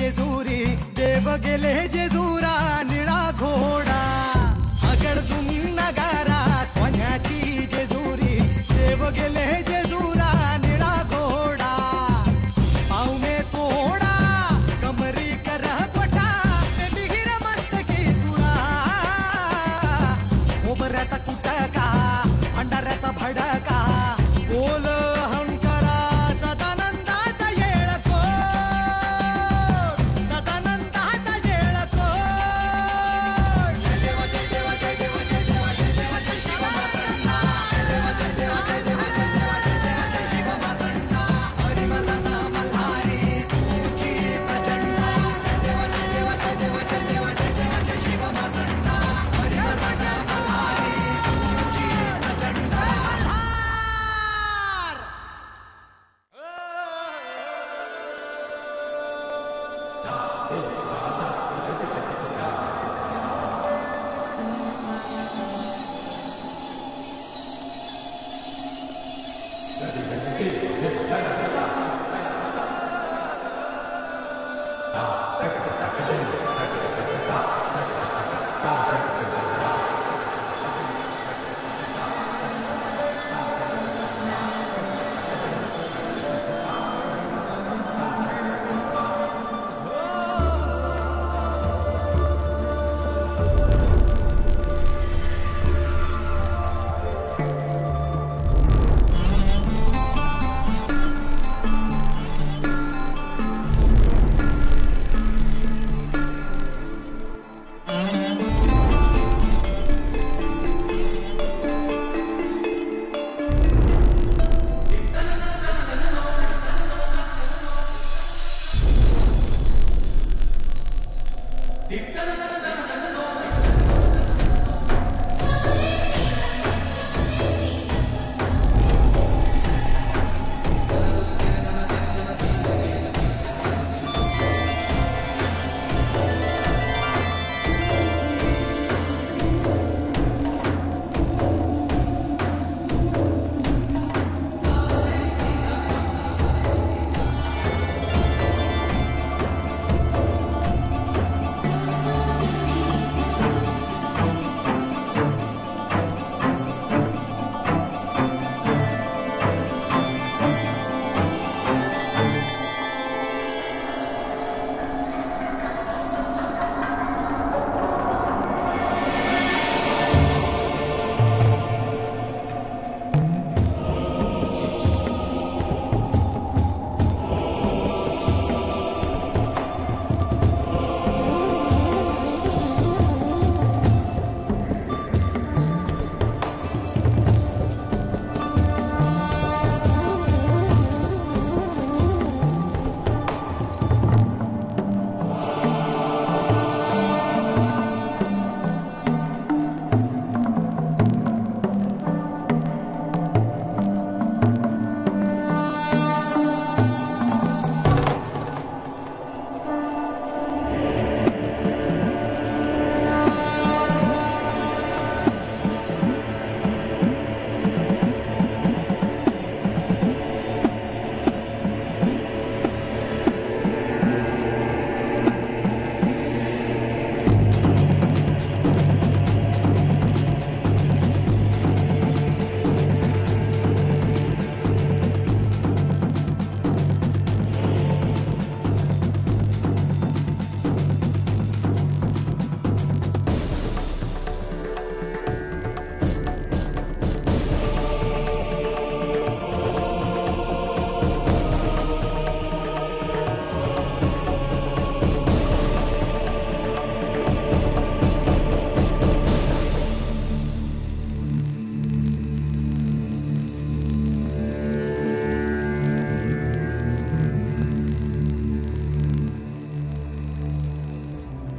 जेजुरी देव गेले जेजुरा निळा घोडा अगडतून नगारा सोन्याची जेजुरी देव गेले जेजुरा निळा घोडा पावमे तोडा कमरी कर पटा बिहिर मस्तकी तुळा खोबऱ्याचा कुटका भंडाऱ्याचा भडका बोल अहंकारा सदानंदाचा येळको सदानंदाचा येळको जय देव जय देव जय देव जय देव जय देव जय शिव मातंडा जय देव जय देव जय देव जय देव जय देव जय शिव मातंडा हरिमर्दना मल्हारी तुझी प्रचंड जय देव जय देव जय देव जय देव जय देव जय शिव मातंडा हरिमर्दना मल्हारी तुझी प्रचंड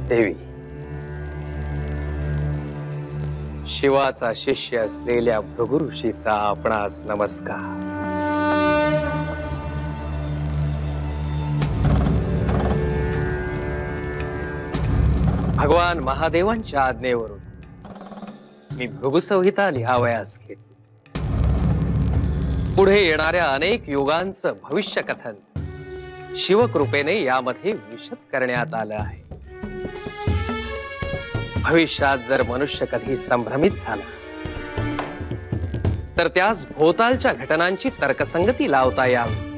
देवी, शिवाचा शिष्य असलेल्या भृगु ऋषीचा आपणास नमस्कार। भगवान महादेवांच्या आज्ञेवरून मी भृगु संहिता लिहावयास घेतली। पुढे येणाऱ्या अनेक युगांचं भविष्य कथन शिवकृपेने यामध्ये विशद करण्यात आलं आहे. भविष्यात जर मनुष्य कधी संभ्रमित झाला तर त्यास भोवतालच्या घटनांची तर्कसंगती लावता यावी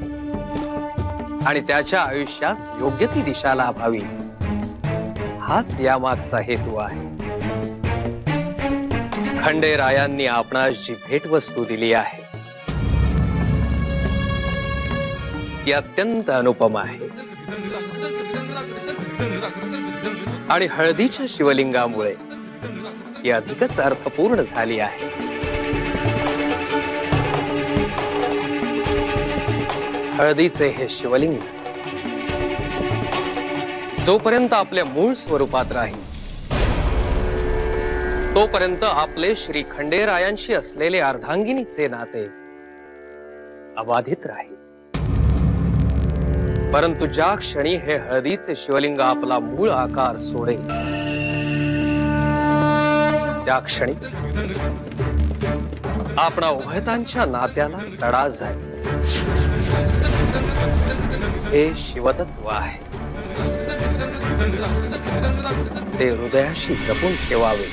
आणि त्याच्या आयुष्यास योग्य ती दिशा लाभावी, हाच यामागचा हेतू आहे. खंडेरायांनी आपणास जी भेटवस्तू दिली आहे ती अत्यंत अनुपम आहे आणि हळदीच्या शिवलिंगामुळे ती अधिकच अर्थपूर्ण झाली आहे. हळदीचे हे शिवलिंग जोपर्यंत आपल्या मूळ स्वरूपात राहील तोपर्यंत आपले श्री खंडेरायांशी असलेले अर्धांगिनीचे नाते अबाधित राहील. परंतु ज्या क्षणी हे हळदीचे शिवलिंग आपला मूळ आकार सोडेल त्या क्षणीच आपणा उभयतांच्या नात्याला तडा जाईल. हे शिवतत्व आहे, ते हृदयाशी जपून ठेवावे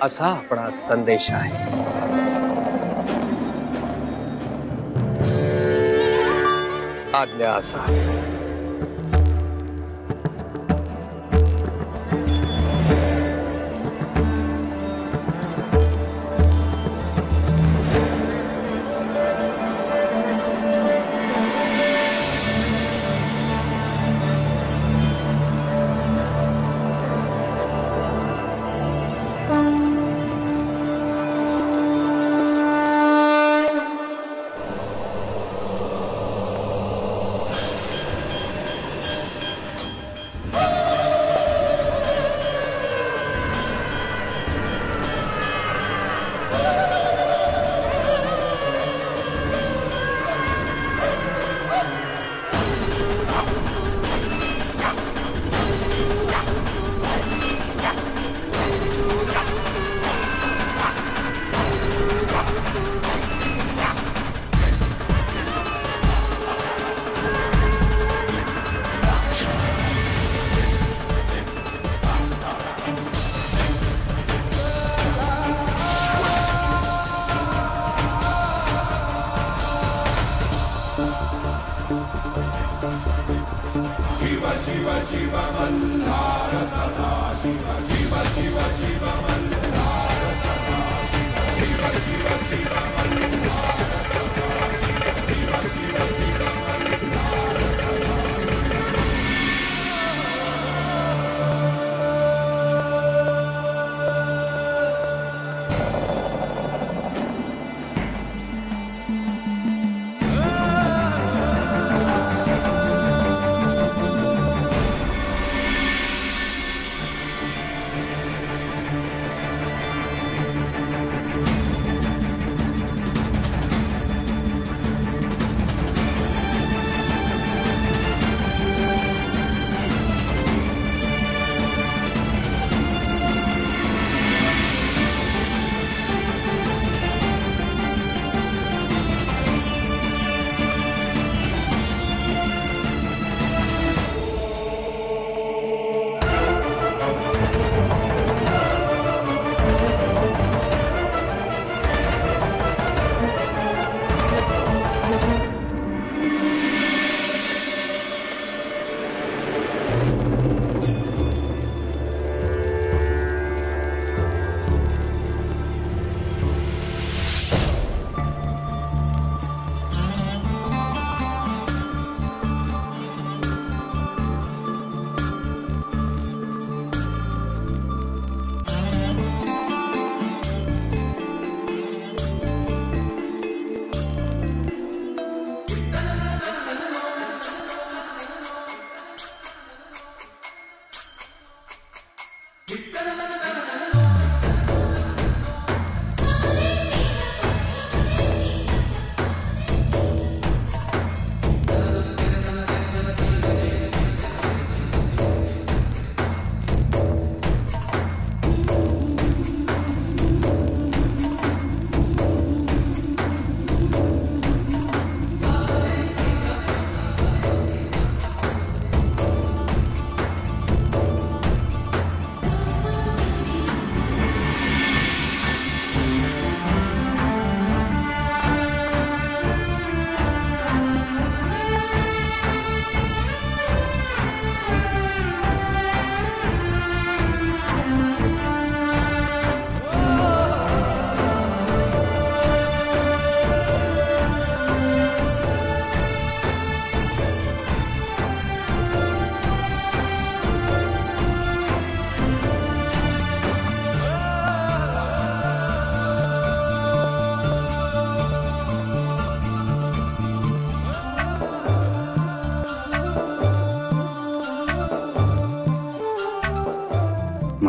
असा आपला संदेश आहे. आज्ञा असा.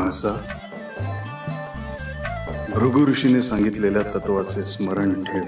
मानसा, भृगु ऋषीने सांगितलेल्या तत्वाचे स्मरण ठेव.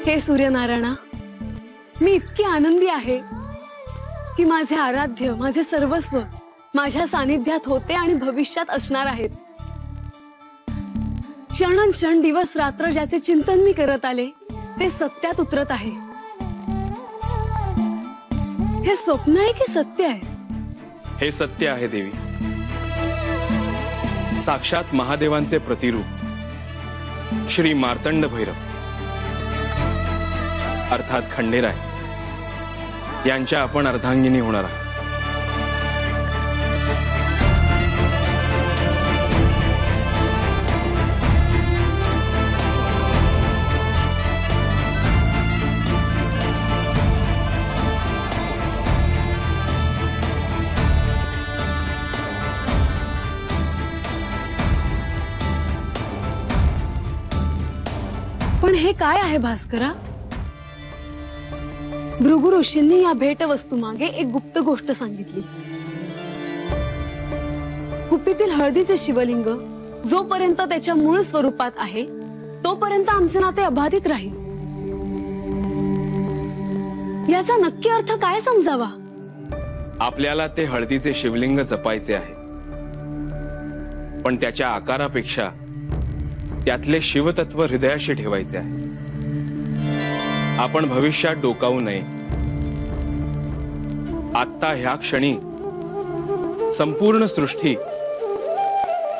हे सूर्यनारायणा, मी इतकी आनंदी आहे की माझे आराध्य, माझे सर्वस्व माझ्या सानिध्यात होते आणि भविष्यात असणार आहेत. क्षण दिवस रात्र ज्याचे चिंतन मी करत आले ते सत्यात उतरत आहे. हे स्वप्न आहे की सत्य आहे? हे सत्य आहे देवी. साक्षात महादेवांचे प्रतिरूप श्री मार्तंड भैरव अर्थात खंडेराय यांच्या आपण अर्धांगिनी होणार आहात. पण हे काय आहे भास्करा? भृगु ऋषींनी या भेट वस्तू मागे एक गुप्त गोष्ट सांगितली. कुपीतील हळदीचे शिवलिंग जोपर्यंत त्याच्या मूळ स्वरूपात आहे तोपर्यंत आमचे नाते अबाधित राहील. याचा नक्की अर्थ काय समजावा? आपल्याला ते हळदीचे शिवलिंग जपायचे आहे, पण त्याच्या आकारापेक्षा त्यातले शिवतत्व हृदयाशी ठेवायचे आहे. आपण भविष्यात डोकावू नये. आत्ता ह्या क्षणी संपूर्ण सृष्टी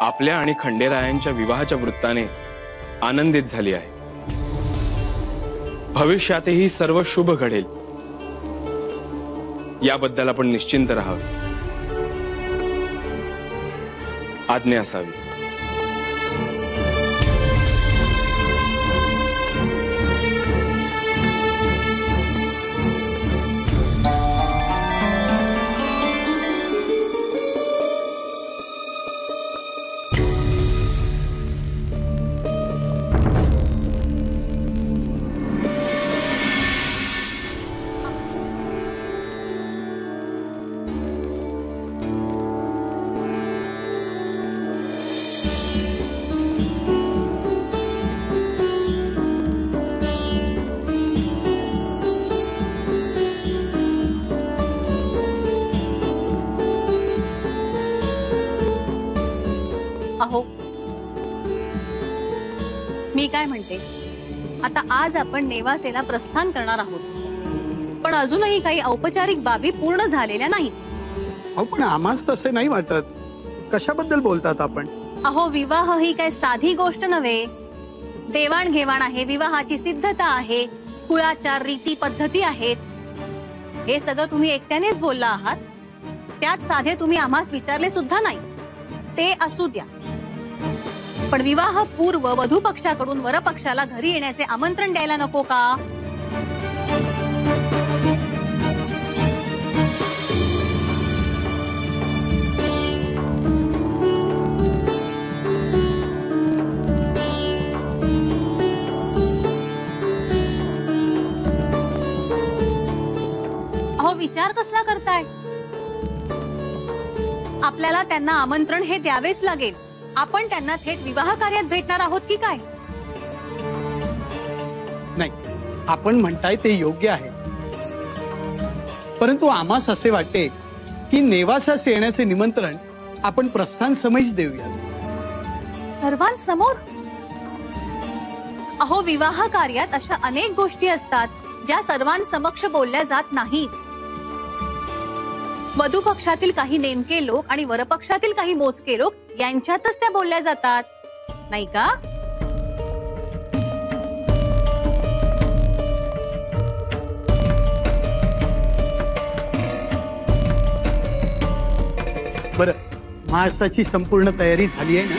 आपल्या आणि खंडेरायांच्या विवाहाच्या वृत्ताने आनंदित झाली आहे. भविष्यातही सर्व शुभ घडेल याबद्दल आपण निश्चिंत राहावे. आज्ञा असावी. अहो, मी काय म्हणते, आता आज आपण नेवासेला प्रस्थान करणार आहोत, पण अजूनही काही औपचारिक बाबी पूर्ण झालेल्या नाहीत. पण आम्हाच तसे नाही वाटत. कशाबद्दल बोलतात आपण? अहो, विवाह ही काय साधी गोष्ट नव्हे. देवाणघेवाण आहे, विवाहाची सिद्धता आहे, कुळाचार, रीती पद्धती आहेत. हे सगळं तुम्ही एकट्यानेच बोलला आहात. त्यात साधे तुम्ही आम्हास विचारले सुद्धा नाही. ते असू द्या, पण विवाह पूर्व वधू पक्षाकडून वर पक्षाला घरी येण्याचे आमंत्रण द्यायला नको का? अहो, विचार कसला करताय? आपल्याला त्यांना आमंत्रण हे द्यावेच लागेल. आपण त्यांना थेट विवाह कार्यात भेटणार आहोत की काय? नाही, आपण म्हणताय ते योग्य आहे, परंतु आम्हास असे वाटते की नेवासास येण्याचे निमंत्रण आपण प्रस्थान समयच देऊया. सर्वांसमोर? अहो, विवाह कार्यात अशा अनेक गोष्टी असतात ज्या सर्वांसमक्ष बोलल्या जात नाहीत. वधू पक्षातील काही नेमके लोक आणि वरपक्षातील काही मोजके लोक यांच्यातच त्या बोलल्या जातात, नाही का? बरं, महाराष्ट्राची संपूर्ण तयारी झाली आहे ना?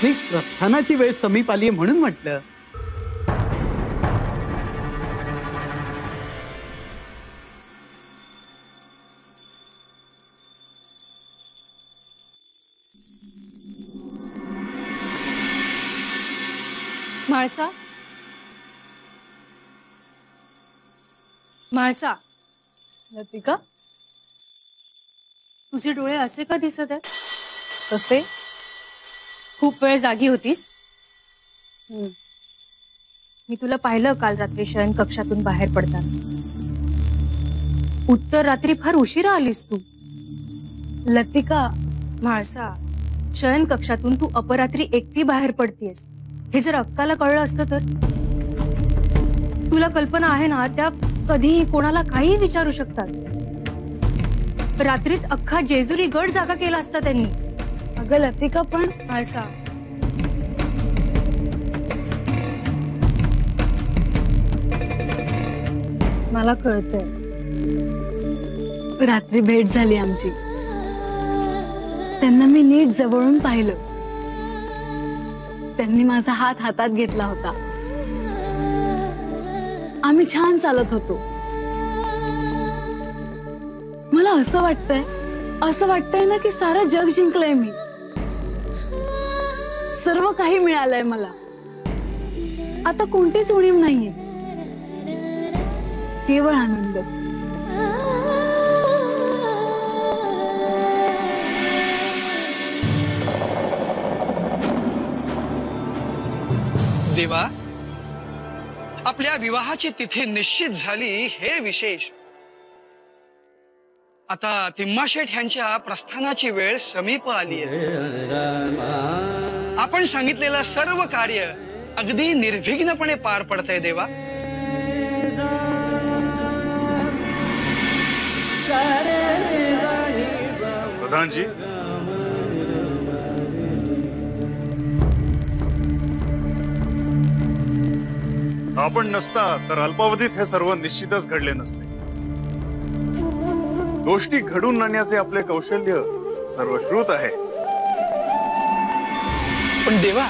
नाही, प्रस्थानाची वेळ समीप आली आहे म्हणून म्हटलं. म्हाळसा, म्हाळसा. लतिका, तुझे डोळे असे का दिसत आहेत? कसे? खूप वेळ जागी होतीस? मी तुला पाहिलं काल रात्री शयन कक्षातून बाहेर पडताना. उत्तर रात्री फार उशिरा आलीस तू. लतिका, म्हाळसा, शयन कक्षातून तू अपरात्री एकटी बाहेर पडतीयस हे जर अक्काला कळलं असतं तर? तुला कल्पना आहे ना, त्या कधीही कोणाला काही विचारू शकतात. रात्रीत अख्खा जेजुरी गड जागा केला असता त्यांनी. अगं लतिका, पण म्हाळसा, मला कळतंय. रात्री भेट झाली आमची. त्यांना मी नीट जवळून पाहिलं. त्यांनी माझा हात हातात घेतला होता. आम्ही छान चालत होतो. मला असं वाटतंय ना की सारं जग जिंकलंय मी. सर्व काही मिळालंय मला. आता कोणतीच उणीव नाहीये, केवळ आनंद. देवा, आपल्या विवाहाची तिथी निश्चित झाली हे विशेष. आता तिम्माशेठ यांच्या प्रस्थानाची वेळ समीप आली आहे. आपण सांगितलेलं सर्व कार्य अगदी निर्विघ्नपणे पार पडतंय देवा. प्रधानजी, आपण नसता तर अल्पावधीत हे सर्व निश्चितच घडले नसते. गोष्टी घडून आणण्याचे आपले कौशल्य सर्वश्रुत आहे. पण देवा,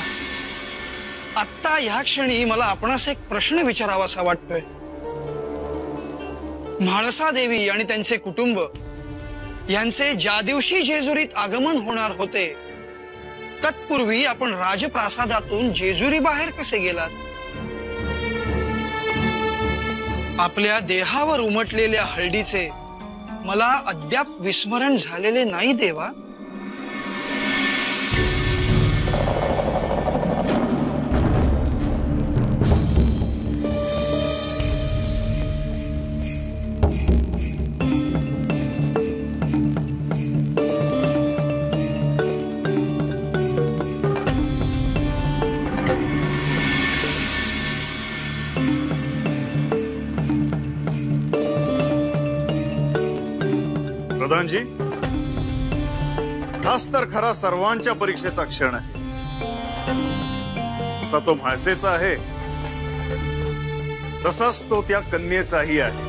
आता या क्षणी मला आपणास एक प्रश्न विचारावासा वाटतोय. म्हाळसा देवी आणि त्यांचे कुटुंब यांचे ज्या दिवशी जेजुरीत आगमन होणार होते तत्पूर्वी आपण राजप्रासादातून जेजुरी बाहेर कसे गेलात? आपल्या देहावर उमटलेल्या हळदीचे मला अद्याप विस्मरण झालेले नाही देवा. प्रधानजी, हाच तर खरा सर्वांच्या परीक्षेचा क्षण आहे. जसा तो म्हाळसेचा आहे तसाच तो त्या कन्येचाही आहे.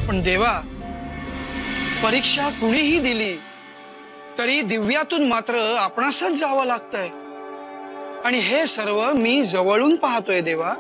पण देवा, परीक्षा कुणीही दिली तरी दिव्यातून मात्र आपणासच जावं लागतंय आणि हे सर्व मी जवळून पाहतोय देवा.